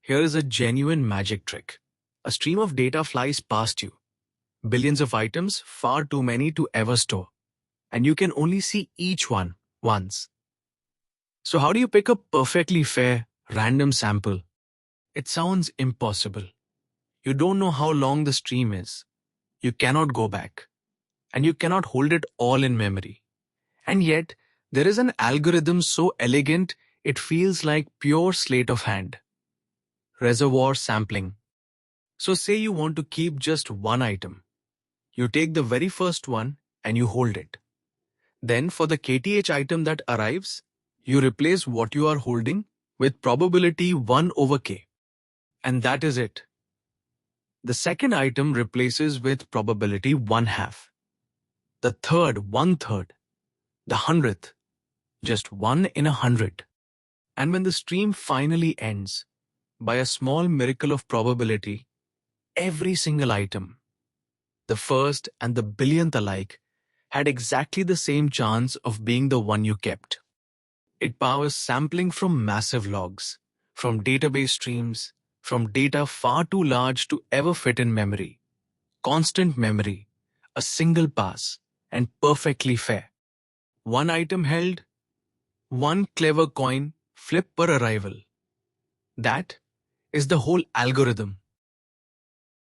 Here is a genuine magic trick. A stream of data flies past you. Billions of items, far too many to ever store. And you can only see each one once. So how do you pick a perfectly fair, random sample? It sounds impossible. You don't know how long the stream is. You cannot go back. And you cannot hold it all in memory. And yet, there is an algorithm so elegant it feels like pure sleight of hand. Reservoir sampling. So say you want to keep just one item. You take the very first one and you hold it. Then for the kth item that arrives, you replace what you are holding with probability 1 over k. And that is it. The second item replaces with probability 1/2. The third 1/3. The 100th, just 1 in 100. And when the stream finally ends, by a small miracle of probability, every single item, the first and the billionth alike, had exactly the same chance of being the one you kept. It powers sampling from massive logs, from database streams, from data far too large to ever fit in memory. Constant memory, a single pass, and perfectly fair. One item held, one clever coin flip per arrival. That is the whole algorithm.